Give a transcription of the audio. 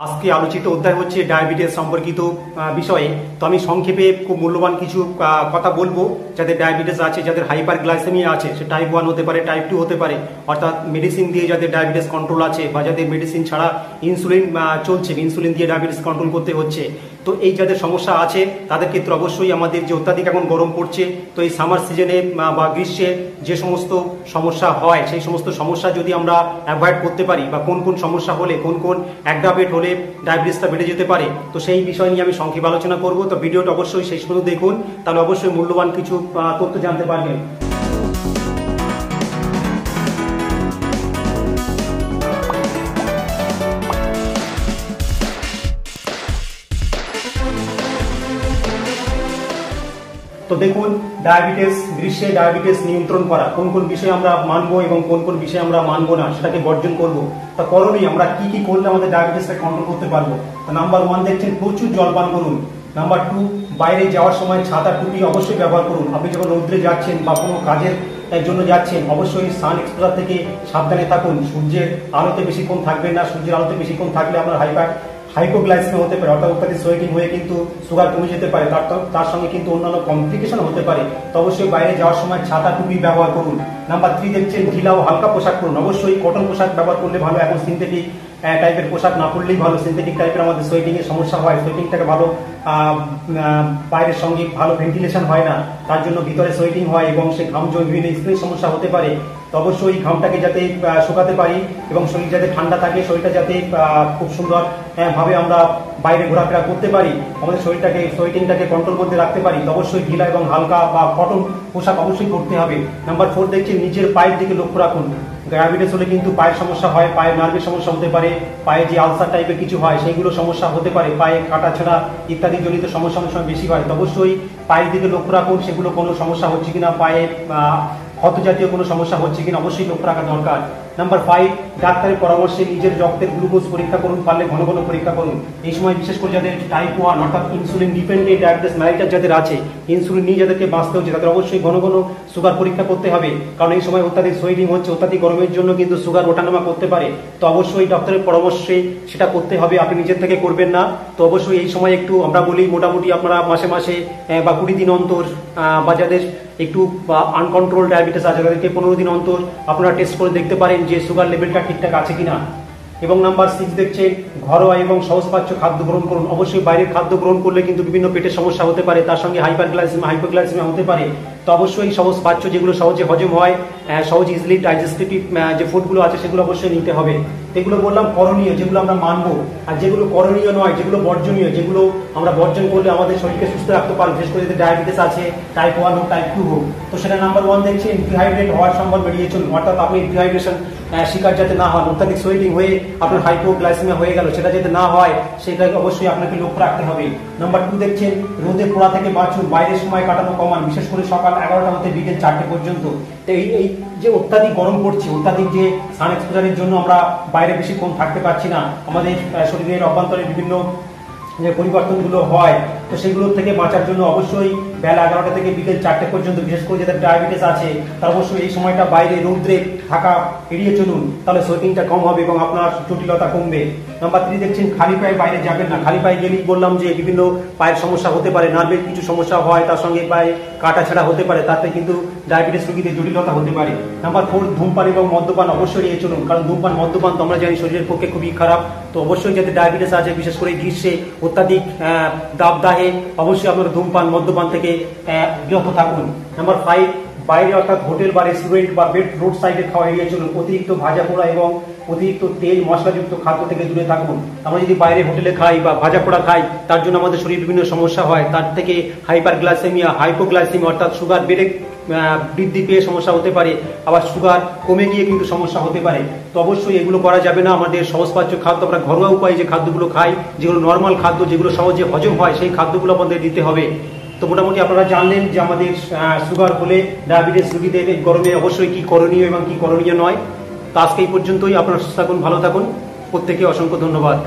আজকে আলোচিত অধ্যায় হচ্ছে ডায়াবেটিস সম্পর্কিত বিষয়ে। তো আমি সংক্ষেপে খুব মূল্যবান কিছু কথা বলবো। যাদের ডায়াবেটিস আছে, যাদের হাইপার গ্লাইসেমিয়া আছে, সে টাইপ 1 হতে পারে, টাইপ 2 হতে পারে, অর্থাৎ মেডিসিন দিয়ে যাদের ডায়াবেটিস কন্ট্রোল আছে বা যাদের মেডিসিন ছাড়া ইনসুলিন চলছে, ইনসুলিন দিয়ে ডায়াবেটিস কন্ট্রোল করতে হচ্ছে। তো এই যাদের সমস্যা আছে তাদের ক্ষেত্রে অবশ্যই আমাদের যে অত্যাধিক এখন গরম পড়ছে, তো এই সামার সিজনে বা গ্রীষ্মে যে সমস্ত সমস্যা হয় সেই সমস্ত সমস্যা যদি আমরা অ্যাভয়েড করতে পারি বা কোন কোন সমস্যা হলে, কোন কোন অ্যাগ্রাভেট হলে ডায়াবেটিসটা বেড়ে যেতে পারে, তো সেই বিষয় নিয়ে আমি সংক্ষেপে আলোচনা করব। তো ভিডিওটা অবশ্যই শেষ পর্যন্ত দেখুন, তাহলে অবশ্যই মূল্যবান কিছু তথ্য জানতে পারবেন। তো দেখুন, ডায়াবেটিস গ্রীষ্মে ডায়াবেটিস নিয়ন্ত্রণ করা, কোন কোন বিষয়ে আমরা মানবো এবং কোন কোন বিষয়ে আমরা মানবো না, সেটাকে বর্জন করব। তা করণীয় আমরা কি কি করলে আমাদের ডায়াবেটিসকে কন্ট্রোল করতে পারবো। তো নাম্বার 1 দেখছেন, প্রচুর জল পান করুন। নাম্বার 2, বাইরে যাওয়ার সময় ছাতা টুপি অবশ্যই ব্যবহার করুন। আপনি যখন রৌদ্রে যাচ্ছেন বা কোনো কাজের জন্য যাচ্ছেন, অবশ্যই সান এক্সপোজার থেকে সাবধানে থাকুন। সূর্যের আলোতে বেশিক্ষণ থাকবেন না। সূর্যের আলোতে বেশিক্ষণ থাকলে আপনার হাইপোগ্লাইসেমিয়া হতে পারে, অর্থাৎ অত্যাধিক সোয়েটিং হয়ে কিন্তু সুগার কমে যেতে পারে, তার সঙ্গে কিন্তু অন্যান্য কমপ্লিকেশন হতে পারে। তো অবশ্যই বাইরে যাওয়ার সময় ছাতা টুপি ব্যবহার করুন। নাম্বার 3 দেখছেন, ঢিলা ও হালকা পোশাক পরুন। অবশ্যই কটন পোশাক ব্যবহার করলে ভালো, এখন সিনথেটিক টাইপের পোশাক না পরলেই ভালো। সিনথেটিক টাইপের আমাদের সোয়েটিং এর সমস্যা হয়, সোয়েটিংটাকে ভালো বাইরের সঙ্গে ভালো ভেন্টিলেশন হয় না, তার জন্য ভিতরে সোয়েটিং হয় এবং সে ঘাম জমে বিভিন্ন স্কিন সমস্যা হতে পারে। তো অবশ্যই ঘামটাকে যাতে শুকাতে পারি এবং শরীর যাতে ঠান্ডা থাকে, শরীরটা যাতে খুব সুন্দর ভাবে আমরা বাইরে ঘোরাফেরা করতে পারি, আমাদের শরীরটাকে সোয়েটিংটাকে কন্ট্রোল করতে রাখতে পারি, তো অবশ্যই ঢিলা এবং হালকা বা কটন পোশাক অবশ্যই করতে হবে। নাম্বার 4 দেখছি, নিজের পায়ের দিকে লক্ষ্য রাখুন। ডায়াবেটিস হলে কিন্তু পায়ের সমস্যা হয়, পায়ের নার্ভের সমস্যা হতে পারে, পায়ে যে আলসার টাইপের কিছু হয় সেইগুলো সমস্যা হতে পারে, পায়ে কাটা ছেঁড়া ইত্যাদি জনিত সমস্যা অনেক সময় বেশি হয়। তো অবশ্যই পায়ের দিকে লক্ষ্য রাখুন, সেগুলো কোনো সমস্যা হচ্ছে কিনা, পায়ে ক্ষত জাতীয় কোনো সমস্যা হচ্ছে কিনা অবশ্যই লক্ষ্য রাখা দরকার। নাম্বার 5, ডাক্তারের পরামর্শে নিজের রক্তের গ্লুকোজ পরীক্ষা করুন, পারলে ঘন ঘন পরীক্ষা করুন। এই সময় বিশেষ করে যাদের টাইপ 1 অর্থাৎ ইনসুলিন ডিপেন্ডেন্ট ডায়াবেটিস মেলাইটাস যাদের আছে, ইনসুলিন নিয়ে যাদেরকে বাঁচতে হচ্ছে, তাদের অবশ্যই ঘন ঘন সুগার পরীক্ষা করতে হবে, কারণ এই সময় অত্যাধিক সোয়েটিং হচ্ছে, অত্যাধিক গরমের জন্য কিন্তু সুগার ওঠানামা করতে পারে। তো অবশ্যই ডক্টরের পরামর্শে সেটা করতে হবে, আপনি নিজের থেকে করবেন না। তো অবশ্যই এই সময় একটু আমরা বলি মোটামুটি আপনারা মাসে মাসে বা 20 দিন অন্তর বা যাদের একটু আনকন্ট্রোল ডায়াবেটিস আছে তাদেরকে 15 দিন অন্তর আপনারা টেস্ট করে দেখতে পারেন যে সুগার লেভেলটা ঠিকঠাক আছে কিনা। এবং নাম্বার 6 দেখছেন, ঘরোয়া এবং সহজপাচ্য খাদ্য গ্রহণ করুন। অবশ্যই বাইরের খাদ্য গ্রহণ করলে কিন্তু বিভিন্ন পেটের সমস্যা হতে পারে, তার সঙ্গে হাইপোগ্লাইসেমিয়া হতে পারে। তো অবশ্যই সহজপাচ্য যেগুলো সহজে হজম হয়, সহজ ইজিলি ডাইজেস্টিভ যে ফুডগুলো আছে সেগুলো অবশ্যই নিতে হবে। এগুলো বললাম করণীয়, যেগুলো আমরা মানবো। আর যেগুলো করণীয় নয়, যেগুলো বর্জনীয়, যেগুলো আমরা বর্জন করলে আমাদের শরীরকে সুস্থ রাখতে পারবো, বিশেষ করে যদি ডায়াবেটিস আছে, টাইপ 1 হোক, টাইপ 2 হোক। তো সেটা নাম্বার 1 দেখছেন, ডিহাইড্রেট হওয়ার সম্ভাবনা বেরিয়ে চলুন, অর্থাৎ আপনি ডিহাইড্রেশন শিকার যাতে না হন, অত্যাধিক সোয়েটিং হয়ে আপনার হাইপোগ্লাইসেমিয়া হয়ে গেল, সেটা যাতে না হয় সেটাকে অবশ্যই আপনাকে লক্ষ্য রাখতে হবে। নাম্বার 2 দেখছেন, রোদে পোড়া থেকে বাঁচুন, বাইরের সময় কাটানো কমান, বিশেষ করে সকাল 11টা হতে বিকেল 4টে পর্যন্ত। তো এই যে অত্যাধিক গরম পড়ছে, অত্যাধিক যে সান এক্সপোজারের জন্য আমরা বাইরে বেশিক্ষণ থাকতে পারছি না, আমাদের শরীরের অভ্যন্তরে বিভিন্ন যে পরিবর্তনগুলো হয়, তো সেগুলো থেকে বাঁচার জন্য অবশ্যই বেলা 11টা থেকে বিকেল 4টে পর্যন্ত, বিশেষ করে যাদের ডায়াবেটিস আছে তারা অবশ্যই এই সময়টা বাইরে রৌদ্রে থাকা এড়িয়ে চলুন, তাহলে সোয়েটিংটা কম হবে এবং আপনার জটিলতা কমবে। নাম্বার 3 দেখছেন, খালি পায়ে বাইরে যাবেন না। খালি পায়ে গেলেই বললাম যে বিভিন্ন পায়ের সমস্যা হতে পারে, নার্ভের কিছু সমস্যা হয়, তার সঙ্গে পায়ে কাটা ছেঁড়া হতে পারে, তাতে কিন্তু ডায়াবেটিস রোগীদের জটিলতা হতে পারে। নাম্বার 4, ধূমপান এবং মদ্যপান অবশ্যই এড়িয়ে চলুন, কারণ ধূমপান মদ্যপান তো আমরা জানি শরীরের পক্ষে খুবই খারাপ। তো অবশ্যই যাদের ডায়াবেটিস আছে, বিশেষ করে গ্রীষ্মে অত্যাধিক দাবদাহে, অবশ্যই আপনারা ধূমপান মদ্যপান থেকে বিরত থাকুন। নাম্বার 5, বাইরে অর্থাৎ হোটেল বা রেস্টুরেন্ট বা বেড রোড সাইডে খাওয়া এড়িয়ে চলুন। অতিরিক্ত ভাজা পোড়া এবং অতিরিক্ত তেল মশলাযুক্ত খাদ্য থেকে দূরে থাকুন। আমরা যদি বাইরে হোটেলে খাই বা ভাজা পোড়া খাই, তার জন্য আমাদের শরীরে বিভিন্ন সমস্যা হয়, তার থেকে হাইপারগ্লাইসেমিয়া, হাইপোগ্লাইসেমিয়া অর্থাৎ সুগার বৃদ্ধি পেয়ে সমস্যা হতে পারে, আবার সুগার কমে গিয়ে কিন্তু সমস্যা হতে পারে। তো অবশ্যই এগুলো করা যাবে না। আমাদের সহজপাচ্য খাদ্য, আমরা ঘরোয়া উপায়ে যে খাদ্যগুলো খাই, যেগুলো নর্মাল খাদ্য, যেগুলো সহজে হজম হয়, সেই খাদ্যগুলো আমাদের দিতে হবে। তো মোটামুটি আপনারা জানলেন যে আমাদের সুগার হলে ডায়াবেটিস রোগীদের গরমে অবশ্যই কি করণীয় এবং কি করণীয় নয়। তো আজকে এই পর্যন্তই। আপনারা সুস্থ থাকুন, ভালো থাকুন, প্রত্যেকে অসংখ্য ধন্যবাদ।